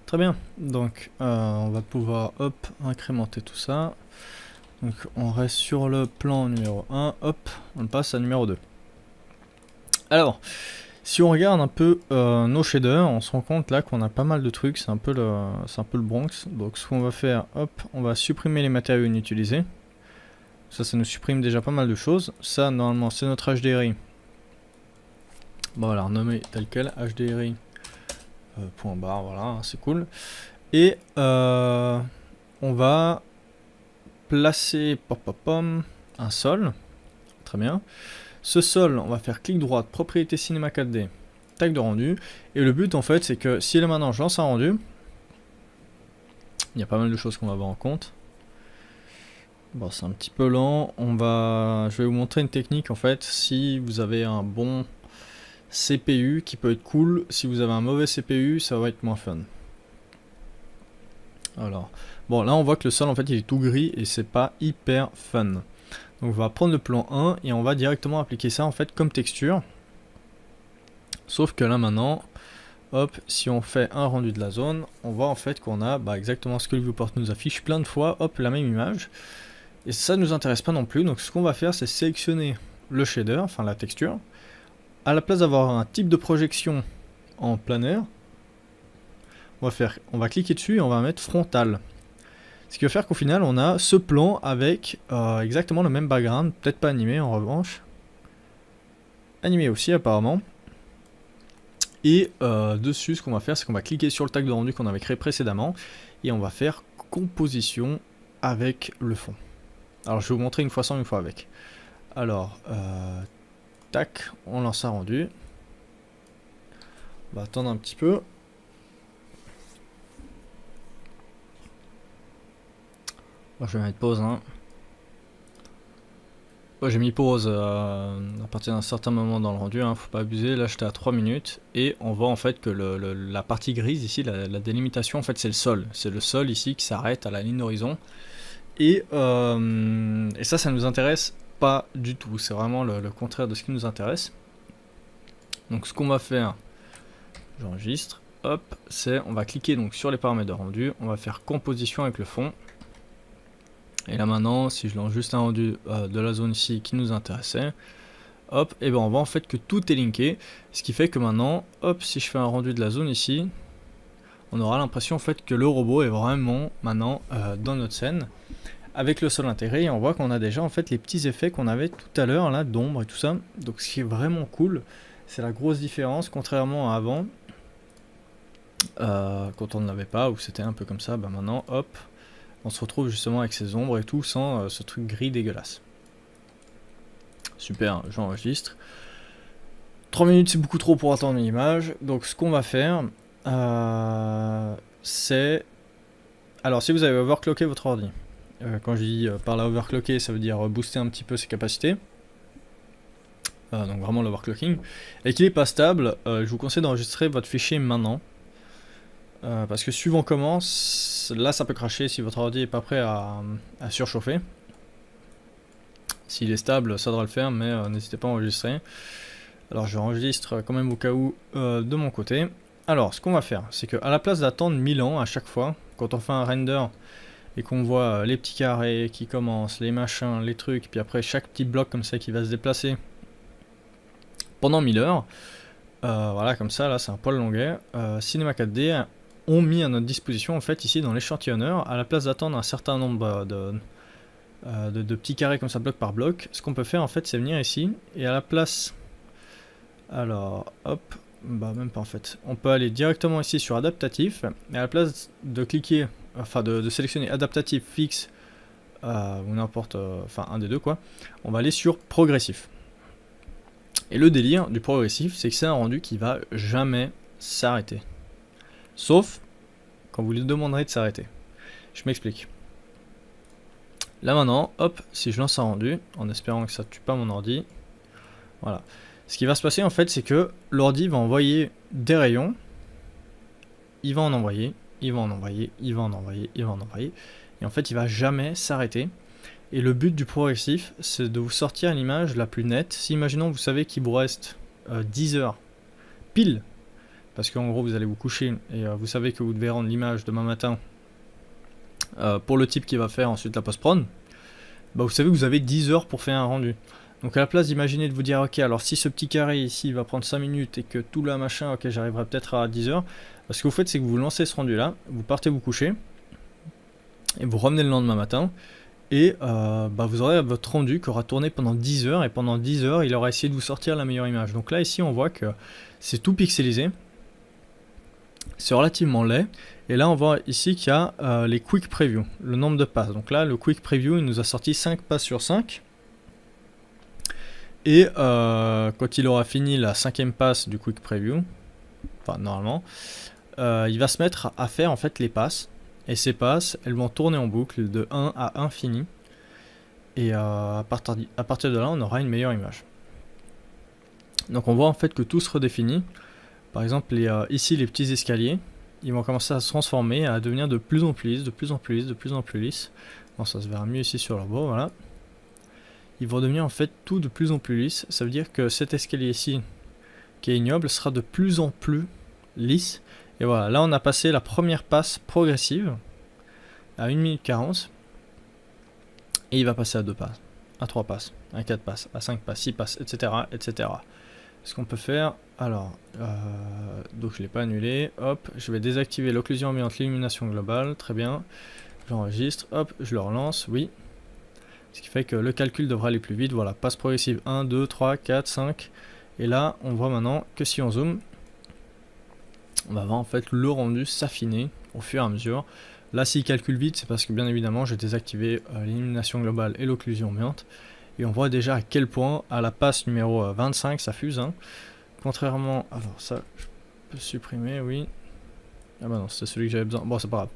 Très bien, donc on va pouvoir hop incrémenter tout ça. Donc on reste sur le plan numéro 1, hop, on passe à numéro 2. Alors, si on regarde un peu nos shaders, on se rend compte là qu'on a pas mal de trucs, c'est un peu le Bronx. Donc ce qu'on va faire, hop, on va supprimer les matériaux inutilisés. Ça nous supprime déjà pas mal de choses. Ça, normalement, c'est notre HDRI. Bon, alors, nommé tel quel, HDRI, point barre, voilà, c'est cool. Et on va placer un sol. Très bien. Ce sol, on va faire clic droit, propriété Cinema 4D, tag de rendu. Et le but, en fait, c'est que si là maintenant je lance un rendu, il y a pas mal de choses qu'on va avoir en compte. Bon, c'est un petit peu lent. Je vais vous montrer une technique, en fait, si vous avez un bon CPU qui peut être cool. Si vous avez un mauvais CPU, ça va être moins fun. Alors, bon, là on voit que le sol en fait il est tout gris et c'est pas hyper fun. Donc on va prendre le plan 1 et on va directement appliquer ça en fait comme texture. Sauf que là maintenant, hop, si on fait un rendu de la zone, on voit en fait qu'on a exactement ce que le viewport nous affiche plein de fois, hop, la même image. Et ça ne nous intéresse pas non plus, donc ce qu'on va faire c'est sélectionner le shader, enfin la texture. À la place d'avoir un type de projection en planaire, on va cliquer dessus et on va mettre frontal. Ce qui va faire qu'au final on a ce plan avec exactement le même background, peut-être pas animé en revanche. Animé aussi apparemment. Et dessus ce qu'on va faire c'est qu'on va cliquer sur le tag de rendu qu'on avait créé précédemment et on va faire composition avec le fond. Alors je vais vous montrer une fois sans, une fois avec. Alors tac, on lance un rendu. On va attendre un petit peu. Bon, je vais mettre pause hein. Ouais, j'ai mis pause à partir d'un certain moment dans le rendu, hein, faut pas abuser. Là j'étais à 3 minutes et on voit en fait que la partie grise ici, la délimitation en fait c'est le sol. C'est le sol ici qui s'arrête à la ligne d'horizon. Et ça nous intéresse pas du tout, c'est vraiment le contraire de ce qui nous intéresse. Donc ce qu'on va faire, j'enregistre, hop, c'est on va cliquer donc sur les paramètres de rendu, on va faire composition avec le fond. Et là maintenant, si je lance juste un rendu de la zone ici qui nous intéressait, hop, et ben on voit en fait que tout est linké, ce qui fait que maintenant, hop, si je fais un rendu de la zone ici, on aura l'impression en fait que le robot est vraiment maintenant dans notre scène, avec le sol intégré, et on voit qu'on a déjà en fait les petits effets qu'on avait tout à l'heure là, d'ombre et tout ça. Donc ce qui est vraiment cool, c'est la grosse différence, contrairement à avant, quand on ne l'avait pas, où c'était un peu comme ça, maintenant, hop, on se retrouve justement avec ces ombres et tout sans ce truc gris dégueulasse. Super, j'enregistre. 3 minutes c'est beaucoup trop pour attendre une image. Donc ce qu'on va faire, c'est... Alors si vous avez overclocké votre ordi, quand je dis par là overclocker, ça veut dire booster un petit peu ses capacités. Donc vraiment l'overclocking. Et qu'il n'est pas stable, je vous conseille d'enregistrer votre fichier maintenant. Parce que suivant comment, là ça peut cracher si votre ordi est pas prêt à surchauffer. S'il est stable, ça devrait le faire, mais n'hésitez pas à enregistrer. Alors j'enregistre quand même au cas où de mon côté. Alors ce qu'on va faire, c'est qu'à la place d'attendre 1000 ans à chaque fois, quand on fait un render et qu'on voit les petits carrés qui commencent, les machins, les trucs, puis après chaque petit bloc comme ça qui va se déplacer pendant 1000 heures, voilà comme ça, là c'est un poil longuet, Cinema 4D ont mis à notre disposition en fait ici dans l'échantillonneur, à la place d'attendre un certain nombre de petits carrés comme ça bloc par bloc, ce qu'on peut faire en fait c'est venir ici et à la place, alors hop, même pas en fait, on peut aller directement ici sur adaptatif et à la place de cliquer, enfin de sélectionner adaptatif fixe ou n'importe, enfin un des deux quoi, on va aller sur progressif. Et le délire du progressif c'est que c'est un rendu qui va jamais s'arrêter. Sauf quand vous lui demanderez de s'arrêter. Je m'explique. Là maintenant, hop, si je lance un rendu, en espérant que ça ne tue pas mon ordi, voilà. Ce qui va se passer en fait, c'est que l'ordi va envoyer des rayons, il va en envoyer, il va en envoyer, il va en envoyer, il va en envoyer, et en fait il va jamais s'arrêter. Et le but du progressif, c'est de vous sortir l'image la plus nette. Si imaginons vous savez qu'il vous reste 10 heures pile parce qu'en gros vous allez vous coucher et vous savez que vous devez rendre l'image demain matin pour le type qui va faire ensuite la post-prod, bah vous savez que vous avez 10 heures pour faire un rendu. Donc à la place d'imaginer de vous dire ok, alors si ce petit carré ici va prendre 5 minutes et que tout là machin, ok j'arriverai peut-être à 10 heures, ce que vous faites c'est que vous lancez ce rendu là, vous partez vous coucher et vous revenez le lendemain matin et vous aurez votre rendu qui aura tourné pendant 10 heures et pendant 10 heures il aura essayé de vous sortir la meilleure image. Donc là ici on voit que c'est tout pixelisé, c'est relativement laid. Et là on voit ici qu'il y a les quick preview, le nombre de passes. Donc là le quick preview il nous a sorti 5 passes sur 5. Et quand il aura fini la 5e passe du quick preview, enfin normalement, il va se mettre à faire en fait les passes. Et ces passes, elles vont tourner en boucle de 1 à infini. Et à partir de là, on aura une meilleure image. Donc on voit en fait que tout se redéfinit. Par exemple, ici les petits escaliers, ils vont commencer à se transformer, à devenir de plus en plus lisses, de plus en plus lisses, de plus en plus lisses. Bon, ça se verra mieux ici sur le robot, voilà. Ils vont devenir en fait tout de plus en plus lisse. Ça veut dire que cet escalier ici, qui est ignoble, sera de plus en plus lisse. Et voilà, là on a passé la première passe progressive à 1 minute 40. Et il va passer à 2 passes, à 3 passes, à 4 passes, à 5 passes, 6 passes, etc. etc. Ce qu'on peut faire, alors, donc je ne l'ai pas annulé, hop, je vais désactiver l'occlusion ambiante, l'illumination globale, très bien. J'enregistre, hop, je le relance, oui. Ce qui fait que le calcul devra aller plus vite. Voilà, passe progressive 1, 2, 3, 4, 5. Et là, on voit maintenant que si on zoome, on va voir en fait le rendu s'affiner au fur et à mesure. Là, s'il calcule vite, c'est parce que bien évidemment, j'ai désactivé l'illumination globale et l'occlusion ambiante. Et on voit déjà à quel point, à la passe numéro 25, ça fuse. Hein. Contrairement... Alors ça, je peux supprimer, oui. Ah bah non, c'était celui que j'avais besoin. Bon, c'est pas grave.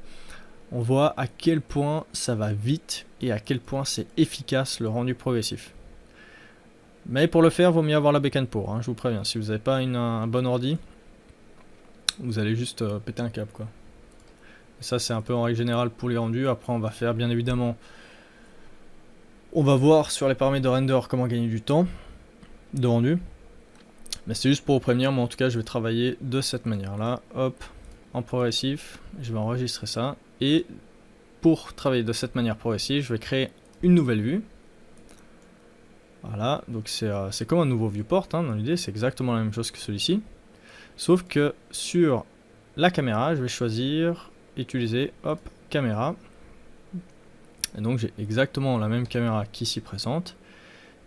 On voit à quel point ça va vite et à quel point c'est efficace le rendu progressif. Mais pour le faire, il vaut mieux avoir la bécane pour, hein, je vous préviens. Si vous n'avez pas un bon ordi, vous allez juste péter un câble, quoi. Et ça, c'est un peu en règle générale pour les rendus. Après, on va faire, bien évidemment, on va voir sur les paramètres de render comment gagner du temps de rendu. Mais c'est juste pour vous prévenir, moi en tout cas, je vais travailler de cette manière-là. Hop, en progressif, je vais enregistrer ça. Et pour travailler de cette manière progressive, je vais créer une nouvelle vue. Voilà, donc c'est comme un nouveau viewport, hein, dans l'idée c'est exactement la même chose que celui-ci. Sauf que sur la caméra, je vais choisir, utiliser, hop, caméra. Et donc j'ai exactement la même caméra qui s'y présente.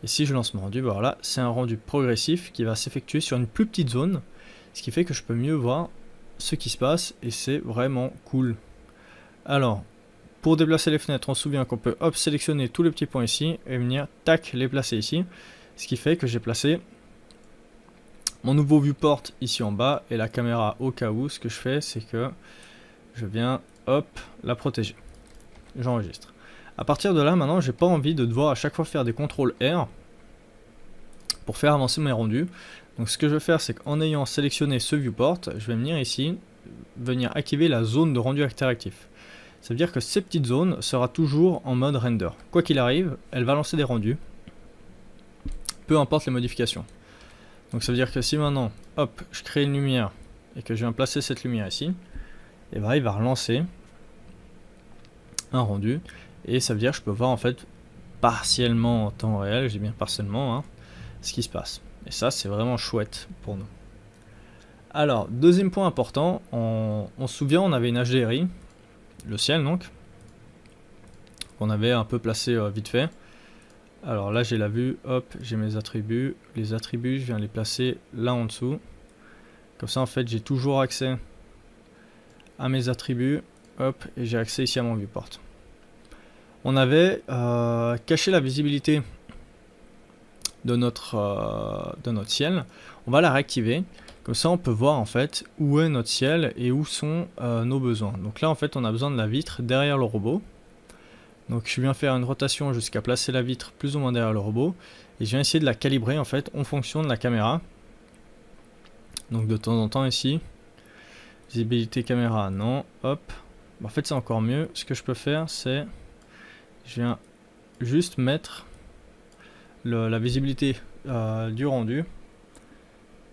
Et si je lance mon rendu, voilà, c'est un rendu progressif qui va s'effectuer sur une plus petite zone. Ce qui fait que je peux mieux voir ce qui se passe et c'est vraiment cool. Alors, pour déplacer les fenêtres, on se souvient qu'on peut hop, sélectionner tous les petits points ici et venir tac les placer ici. Ce qui fait que j'ai placé mon nouveau viewport ici en bas et la caméra au cas où. Ce que je fais, c'est que je viens hop la protéger. J'enregistre. À partir de là, maintenant, j'ai pas envie de devoir à chaque fois faire des contrôles R pour faire avancer mes rendus. Donc ce que je vais faire, c'est qu'en ayant sélectionné ce viewport, je vais venir ici, venir activer la zone de rendu interactif. Ça veut dire que cette petite zone sera toujours en mode render. Quoi qu'il arrive, elle va lancer des rendus, peu importe les modifications. Donc ça veut dire que si maintenant, hop, je crée une lumière et que je viens placer cette lumière ici, et ben il va relancer un rendu. Et ça veut dire que je peux voir en fait partiellement en temps réel, je dis bien partiellement, hein, ce qui se passe. Et ça c'est vraiment chouette pour nous. Alors, deuxième point important, on se souvient, on avait une HDRI, le ciel donc, qu'on avait un peu placé vite fait. Alors là j'ai la vue, hop, j'ai mes attributs. Les attributs, je viens les placer là en dessous. Comme ça en fait j'ai toujours accès à mes attributs, hop, et j'ai accès ici à mon viewport. On avait caché la visibilité de notre ciel. On va la réactiver. Comme ça, on peut voir en fait où est notre ciel et où sont nos besoins. Donc là, en fait, on a besoin de la vitre derrière le robot. Donc je viens faire une rotation jusqu'à placer la vitre plus ou moins derrière le robot. Et je viens essayer de la calibrer en fait en fonction de la caméra. Donc de temps en temps ici, visibilité caméra, non, hop. En fait, c'est encore mieux. Ce que je peux faire, c'est... Je viens juste mettre la visibilité du rendu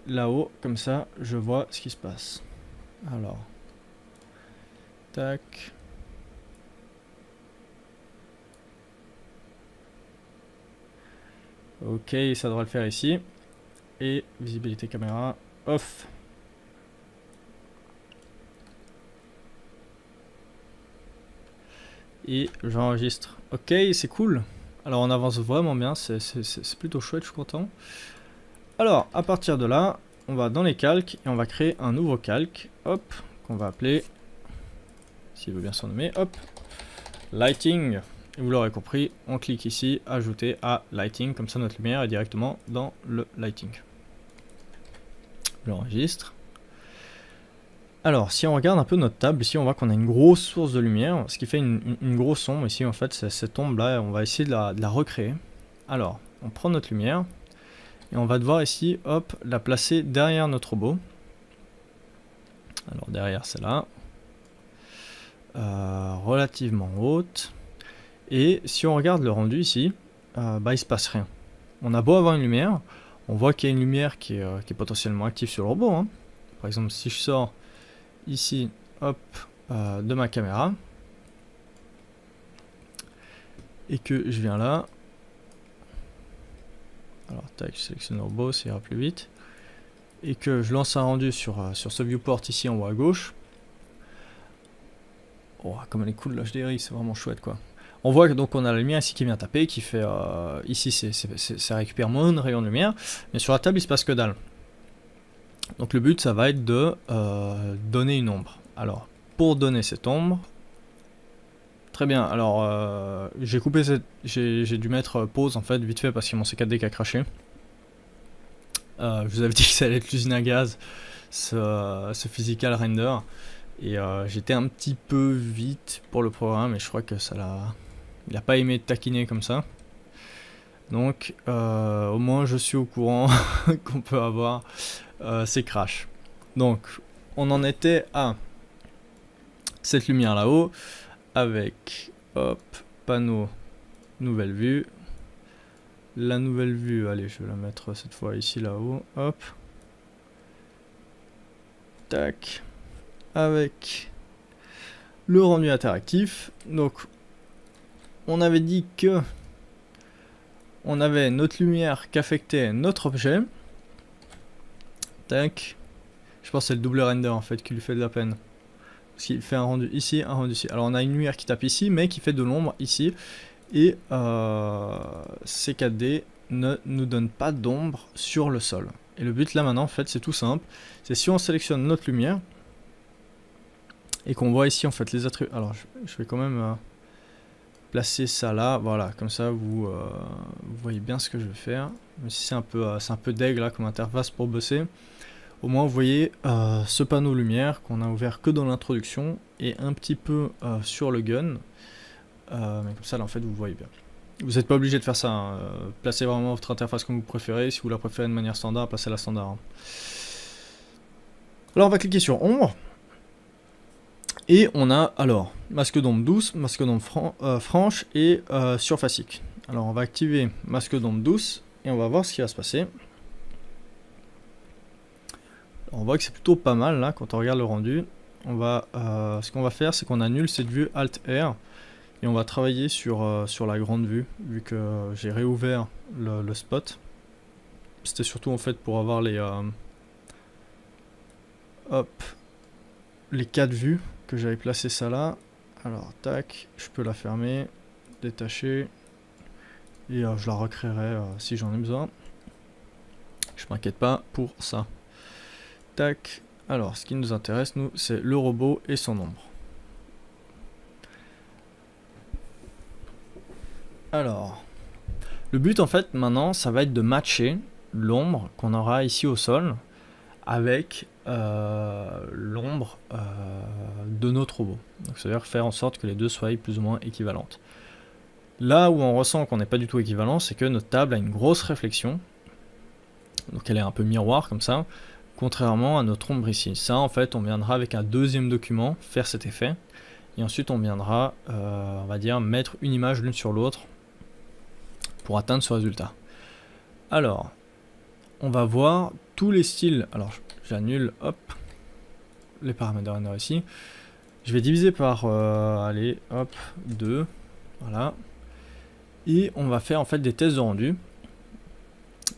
là-haut, comme ça je vois ce qui se passe. Alors, tac. Ok, ça devrait le faire ici. Et visibilité caméra off. Et j'enregistre. Ok, c'est cool. Alors on avance vraiment bien, c'est plutôt chouette, je suis content. Alors, à partir de là, on va dans les calques et on va créer un nouveau calque. Hop, qu'on va appeler, s'il veut bien s'en nommer, hop, lighting. Et vous l'aurez compris, on clique ici, ajouter à lighting, comme ça notre lumière est directement dans le lighting. J'enregistre. Alors, si on regarde un peu notre table, ici on voit qu'on a une grosse source de lumière, ce qui fait une grosse ombre. Ici en fait, cette ombre là, on va essayer de la recréer. Alors, on prend notre lumière, et on va devoir ici, hop, la placer derrière notre robot. Alors derrière celle-là, relativement haute. Et si on regarde le rendu ici, bah il se passe rien. On a beau avoir une lumière, on voit qu'il y a une lumière qui est potentiellement active sur le robot, hein. Par exemple, si je sors ici, hop, de ma caméra, et que je viens là, alors tac, je sélectionne le robot, ça ira plus vite, et que je lance un rendu sur ce viewport ici en haut à gauche. Oh, comme elle est cool l'HDRI, c'est vraiment chouette quoi. On voit que donc on a la lumière ici qui vient taper, qui fait ici ça récupère moins de rayons de lumière, mais sur la table il se passe que dalle. Donc le but ça va être de donner une ombre. Alors pour donner cette ombre, très bien. Alors j'ai coupé j'ai dû mettre pause en fait vite fait parce que mon C4D qui a craché. Je vous avais dit que ça allait être l'usine à gaz, ce physical render. Et j'étais un petit peu vite pour le programme et je crois que ça l'a... Il n'a pas aimé taquiner comme ça. Donc au moins je suis au courant qu'on peut avoir ces crashs. Donc on en était à cette lumière là-haut avec hop, panneau, nouvelle vue. La nouvelle vue, allez je vais la mettre cette fois ici là-haut, hop. Tac. Avec le rendu interactif. Donc on avait dit que on avait notre lumière qui affectait notre objet. Tac. Je pense que c'est le double render en fait qui lui fait de la peine. Parce qu'il fait un rendu ici, un rendu ici. Alors on a une lumière qui tape ici, mais qui fait de l'ombre ici. Et C4D ne nous donne pas d'ombre sur le sol. Et le but là maintenant en fait c'est tout simple. C'est si on sélectionne notre lumière et qu'on voit ici en fait les attributs. Alors je vais quand même placer ça là, voilà, comme ça vous voyez bien ce que je vais faire. Même si c'est un peu deg là comme interface pour bosser. Au moins vous voyez ce panneau lumière qu'on a ouvert que dans l'introduction et un petit peu sur le gun. Mais comme ça là en fait vous voyez bien. Vous n'êtes pas obligé de faire ça, hein. Placez vraiment votre interface comme vous préférez. Si vous la préférez de manière standard, placez la standard, hein. Alors on va cliquer sur ombre. Et on a alors masque d'ombre douce, masque d'ombre franche et surfacique. Alors on va activer masque d'ombre douce et on va voir ce qui va se passer. Alors, on voit que c'est plutôt pas mal là quand on regarde le rendu. On va, ce qu'on va faire c'est qu'on annule cette vue Alt R et on va travailler sur la grande vue vu que j'ai réouvert le spot. C'était surtout en fait pour avoir les les 4 vues que j'avais placé ça là. Alors tac, je peux la fermer, détacher et je la recréerai si j'en ai besoin. Je m'inquiète pas pour ça. Tac, alors ce qui nous intéresse nous c'est le robot et son ombre. Alors le but en fait maintenant ça va être de matcher l'ombre qu'on aura ici au sol avec l'ombre de notre robot. Donc ça veut dire faire en sorte que les deux soient plus ou moins équivalentes. Là où on ressent qu'on n'est pas du tout équivalent, c'est que notre table a une grosse réflexion. Donc elle est un peu miroir comme ça, contrairement à notre ombre ici. Ça en fait on viendra avec un deuxième document faire cet effet. Et ensuite on viendra, on va dire, mettre une image l'une sur l'autre pour atteindre ce résultat. Alors, on va voir tous les styles. Alors j'annule, hop, les paramètres de render ici. Je vais diviser par, allez, hop, 2, voilà. Et on va faire en fait des tests de rendu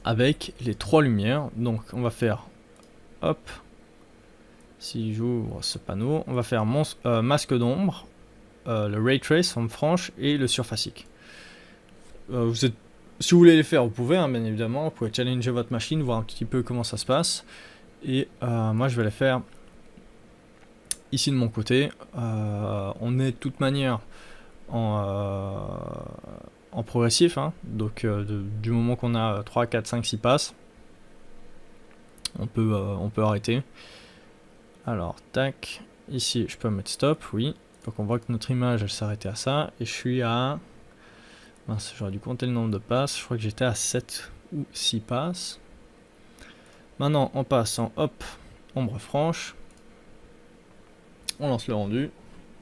avec les 3 lumières. Donc on va faire, hop, si j'ouvre ce panneau, on va faire masque d'ombre, le ray trace, forme franche et le surfacique. Si vous voulez les faire, vous pouvez, hein, bien évidemment. Vous pouvez challenger votre machine, voir un petit peu comment ça se passe. Et moi, je vais les faire ici de mon côté. On est de toute manière en progressif, hein. Donc du moment qu'on a 3, 4, 5, 6 passes, on peut arrêter. Alors, tac. Ici, je peux mettre stop, oui. Donc on voit que notre image, elle s'arrêtait à ça. Et je suis à... Mince, j'aurais dû compter le nombre de passes. Je crois que j'étais à 7 ou 6 passes. Maintenant, on passe en hop, ombre franche. On lance le rendu.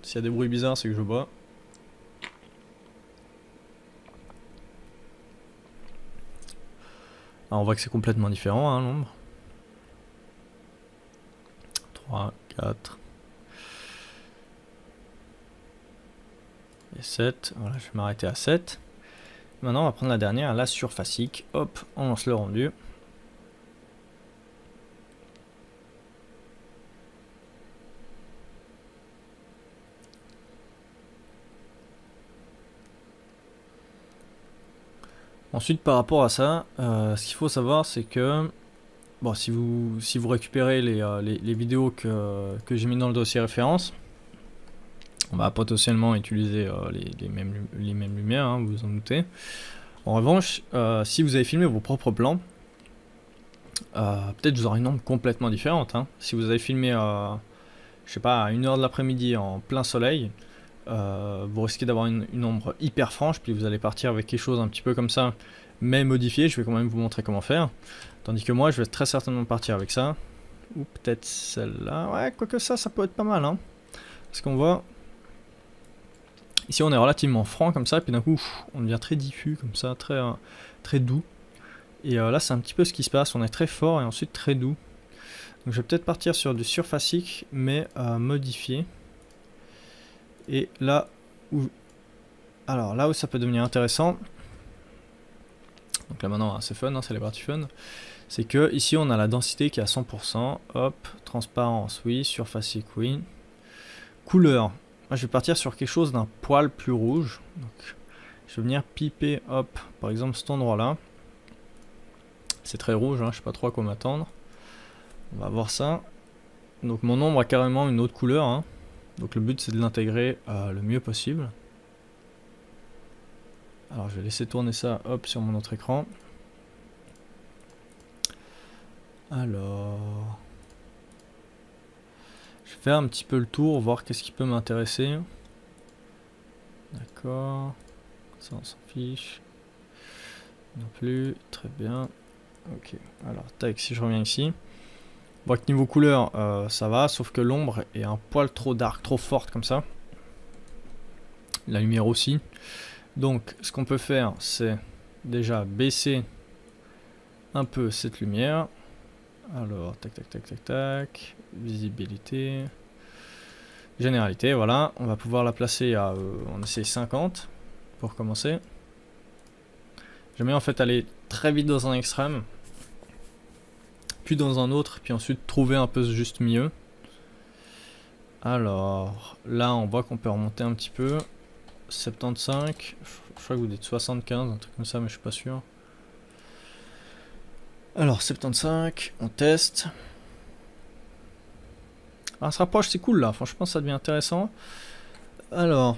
S'il y a des bruits bizarres, c'est que je bois. Alors, on voit que c'est complètement différent, hein, l'ombre. 3, 4... et 7. Voilà, je vais m'arrêter à 7. Maintenant, on va prendre la dernière, la surfacique. Hop, on lance le rendu. Ensuite, par rapport à ça, ce qu'il faut savoir, c'est que bon, si vous récupérez les vidéos que j'ai mis dans le dossier référence, on va potentiellement utiliser les mêmes lumières, hein, vous vous en doutez. En revanche, si vous avez filmé vos propres plans, peut-être vous aurez une ombre complètement différente, hein. Si vous avez filmé, je sais pas, à 1h de l'après-midi en plein soleil, vous risquez d'avoir une ombre hyper franche, puis vous allez partir avec quelque chose un petit peu comme ça, mais modifié. Je vais quand même vous montrer comment faire. Tandis que moi, je vais très certainement partir avec ça. Ou peut-être celle-là. Ouais, quoique ça peut être pas mal, hein. Parce qu'on voit... Ici, on est relativement franc comme ça, puis d'un coup, on devient très diffus comme ça, très doux. Et là, c'est un petit peu ce qui se passe. On est très fort et ensuite très doux. Donc, je vais peut-être partir sur du surfacique, mais modifié. Et là où... Alors, là où ça peut devenir intéressant... Donc là, maintenant, c'est fun, hein, c'est les parties fun. C'est que ici, on a la densité qui est à 100%. Hop, transparence, oui. Surfacique, oui. Couleur. Moi, je vais partir sur quelque chose d'un poil plus rouge. Donc, je vais venir piper, hop, par exemple, cet endroit-là. C'est très rouge, hein, je sais pas trop à quoi m'attendre. On va voir ça. Donc, mon ombre a carrément une autre couleur, hein. Donc, le but, c'est de l'intégrer le mieux possible. Alors, je vais laisser tourner ça, hop, sur mon autre écran. Alors... Je vais faire un petit peu le tour, voir qu'est-ce qui peut m'intéresser. D'accord. Ça, on s'en fiche. Non plus. Très bien. Ok. Alors, tac, si je reviens ici. Bon, que niveau couleur, ça va, sauf que l'ombre est un poil trop dark, trop forte comme ça. La lumière aussi. Donc, ce qu'on peut faire, c'est déjà baisser un peu cette lumière. Alors, tac, tac, tac, tac, tac. Visibilité. Généralité, voilà. On va pouvoir la placer à... on essaie 50 pour commencer. J'aime bien en fait aller très vite dans un extrême. Puis dans un autre. Puis ensuite trouver un peu ce juste milieu. Alors, là on voit qu'on peut remonter un petit peu. 75. Je crois que vous dites 75, un truc comme ça, mais je suis pas sûr. Alors, 75, on teste. Ah, ça se rapproche, c'est cool là, franchement ça devient intéressant. Alors,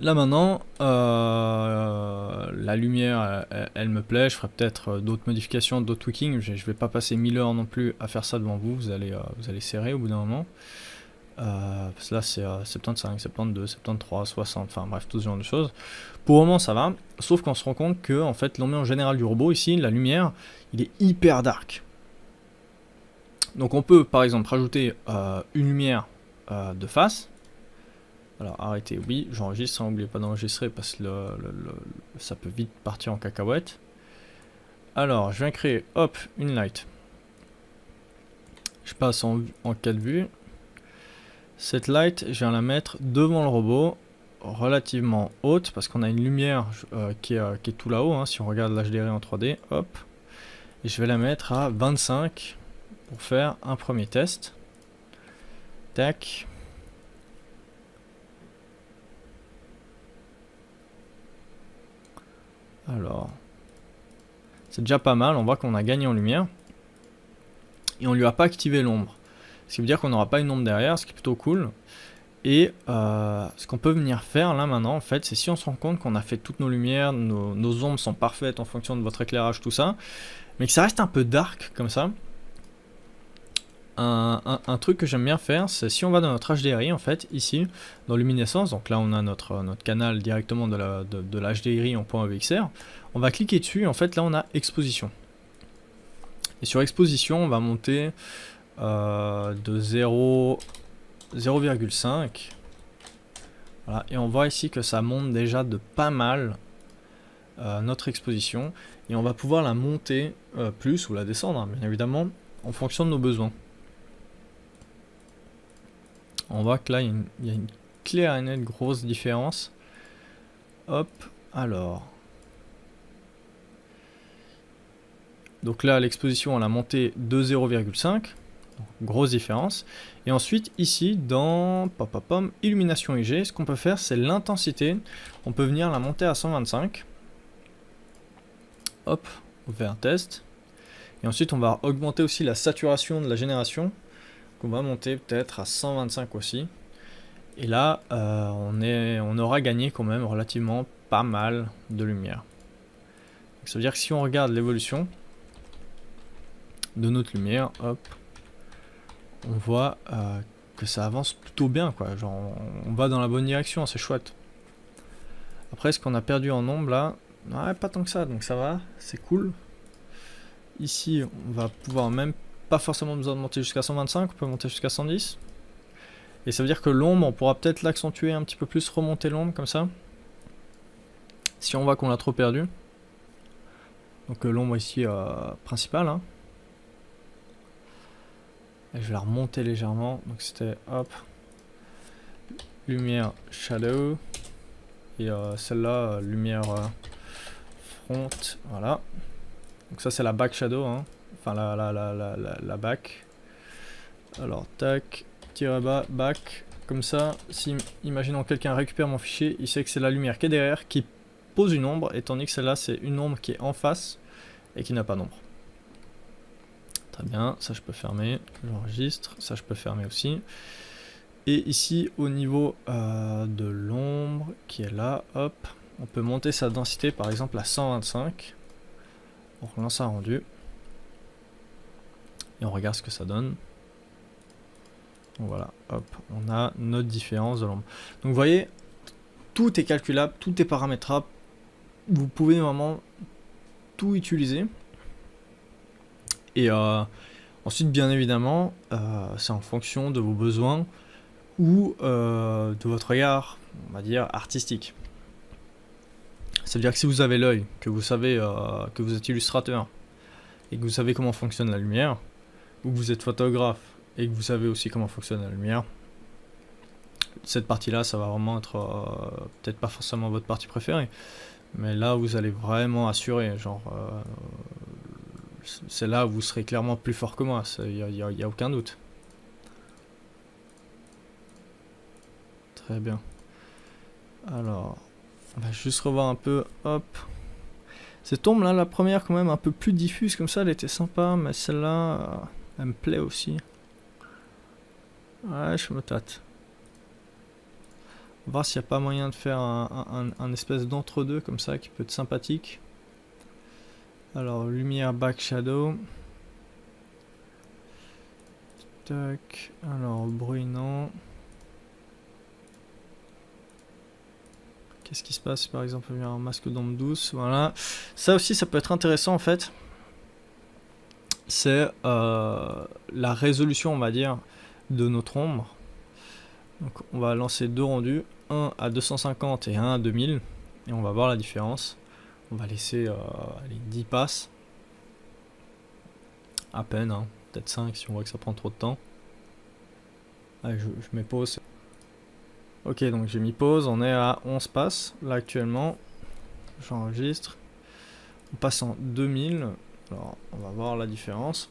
là maintenant, la lumière, elle me plaît, je ferai peut-être d'autres modifications, d'autres tweakings. Je vais pas passer 1000 heures non plus à faire ça devant vous, vous allez serrer au bout d'un moment. Parce que là c'est 75, 72, 73, 60, enfin bref, tout ce genre de choses. Pour le moment ça va, sauf qu'on se rend compte que en fait l'ambiance générale du robot ici, la lumière, il est hyper dark. Donc on peut par exemple rajouter une lumière de face. Alors arrêtez, oui, j'enregistre, n'oubliez pas d'enregistrer parce que ça peut vite partir en cacahuète. Alors, je viens créer, hop, une light. Je passe en 4 vues. Cette light, je viens la mettre devant le robot, relativement haute, parce qu'on a une lumière qui est tout là-haut, hein, si on regarde l'HDRI en 3D, hop. Et je vais la mettre à 25 pour faire un premier test. Tac. Alors, c'est déjà pas mal, on voit qu'on a gagné en lumière. Et on lui a pas activé l'ombre. Ce qui veut dire qu'on n'aura pas une ombre derrière, ce qui est plutôt cool. Et ce qu'on peut venir faire là maintenant, en fait, c'est si on se rend compte qu'on a fait toutes nos lumières, nos ombres sont parfaites en fonction de votre éclairage, tout ça, mais que ça reste un peu dark comme ça. Un truc que j'aime bien faire, c'est si on va dans notre HDRI, en fait, ici, dans luminescence, donc là on a notre canal directement de la HDRI en point EXR, on va cliquer dessus, et en fait là on a exposition. Et sur exposition, on va monter de 0,5. Voilà, et on voit ici que ça monte déjà de pas mal notre exposition. Et on va pouvoir la monter plus ou la descendre, hein, bien évidemment, en fonction de nos besoins. On voit que là, il y a une claire et nette grosse différence. Hop, alors. Donc là, l'exposition, on l'a montée de 0,5. Grosse différence. Et ensuite, ici, dans illumination IG, ce qu'on peut faire, c'est l'intensité. On peut venir la monter à 125. Hop, on fait un test. Et ensuite, on va augmenter aussi la saturation de la génération. On va monter peut-être à 125 aussi. Et là, on aura gagné quand même relativement pas mal de lumière. Donc, ça veut dire que si on regarde l'évolution de notre lumière, hop, on voit que ça avance plutôt bien, quoi. Genre, on va dans la bonne direction, c'est chouette. Après, ce qu'on a perdu en ombre là, ouais, pas tant que ça, donc ça va, c'est cool. Ici, on va pouvoir même pas forcément besoin de monter jusqu'à 125, on peut monter jusqu'à 110. Et ça veut dire que l'ombre, on pourra peut-être l'accentuer un petit peu plus, remonter l'ombre comme ça. Si on voit qu'on l'a trop perdu. Donc l'ombre ici principale. Hein. Et je vais la remonter légèrement. Donc c'était hop. Lumière shadow. Et celle-là, lumière front. Voilà. Donc ça c'est la back shadow. Hein. Enfin la back. Alors tac. Tirer bas, back. Comme ça, si imaginons quelqu'un récupère mon fichier, il sait que c'est la lumière qui est derrière qui pose une ombre, étant donné que celle-là c'est une ombre qui est en face et qui n'a pas d'ombre. Très bien, ça je peux fermer, j'enregistre, ça je peux fermer aussi. Et ici au niveau de l'ombre qui est là, hop, on peut monter sa densité par exemple à 125. On relance un rendu. Et on regarde ce que ça donne. Donc voilà, hop, on a notre différence de l'ombre. Donc vous voyez, tout est calculable, tout est paramétrable. Vous pouvez vraiment tout utiliser. Et ensuite, bien évidemment, c'est en fonction de vos besoins ou de votre regard, on va dire, artistique. Ça veut dire que si vous avez l'œil, que vous savez que vous êtes illustrateur et que vous savez comment fonctionne la lumière, ou que vous êtes photographe et que vous savez aussi comment fonctionne la lumière, cette partie-là, ça va vraiment être peut-être pas forcément votre partie préférée, mais là, vous allez vraiment assurer, genre, c'est là où vous serez clairement plus fort que moi, il n'y a aucun doute. Très bien. Alors, on va juste revoir un peu, hop. Cette ombre là, la première quand même un peu plus diffuse comme ça, elle était sympa, mais celle-là, elle me plaît aussi. Ouais, je me tâte. On va voir s'il n'y a pas moyen de faire un espèce d'entre-deux comme ça qui peut être sympathique. Alors, lumière back shadow. Tac. Alors, bruit non. Qu'est-ce qui se passe par exemple il y a un masque d'ombre douce, voilà. Ça aussi, ça peut être intéressant en fait. C'est la résolution, on va dire, de notre ombre. Donc on va lancer deux rendus, un à 250 et un à 2000. Et on va voir la différence. On va laisser les 10 passes. À peine, hein. Peut-être 5 si on voit que ça prend trop de temps. Allez, je mets pause. Ok, donc j'ai mis pause, on est à 11 passes là actuellement. J'enregistre. On passe en 2000. Alors, on va voir la différence.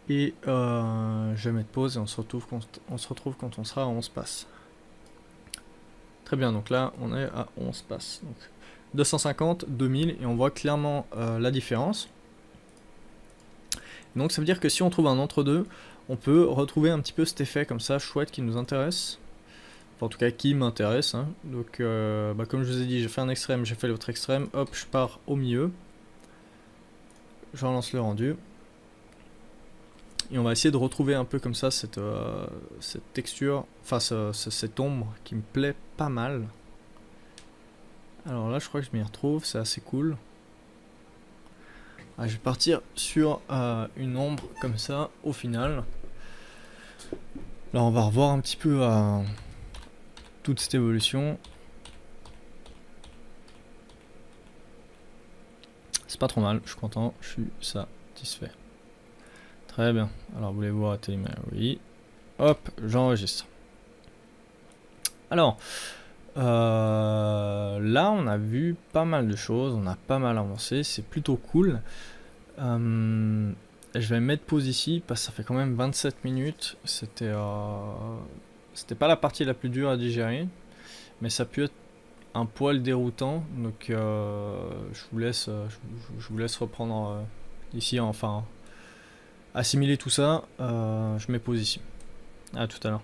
Et je vais mettre pause et on se retrouve quand on sera à 11 passes. Très bien, donc là on est à 11 passes. Donc 250, 2000 et on voit clairement la différence. Donc ça veut dire que si on trouve un entre-deux, on peut retrouver un petit peu cet effet comme ça, chouette, qui nous intéresse. Enfin, en tout cas qui m'intéresse. Hein. Donc comme je vous ai dit, j'ai fait un extrême, j'ai fait l'autre extrême. Hop, je pars au milieu. Je relance le rendu. Et on va essayer de retrouver un peu comme ça cette texture, enfin cette ombre qui me plaît pas mal. Alors là je crois que je m'y retrouve, c'est assez cool. Ah, je vais partir sur une ombre comme ça au final. Là on va revoir un petit peu toute cette évolution. C'est pas trop mal, je suis content, je suis satisfait. Très bien, alors voulez-vous arrêter les mains? Oui. Hop, j'enregistre. Alors, là on a vu pas mal de choses, on a pas mal avancé, c'est plutôt cool. Je vais mettre pause ici parce que ça fait quand même 27 minutes. C'était pas la partie la plus dure à digérer, mais ça peut être un poil déroutant. Donc je vous laisse reprendre ici, enfin assimiler tout ça. Je mets pause ici. À tout à l'heure.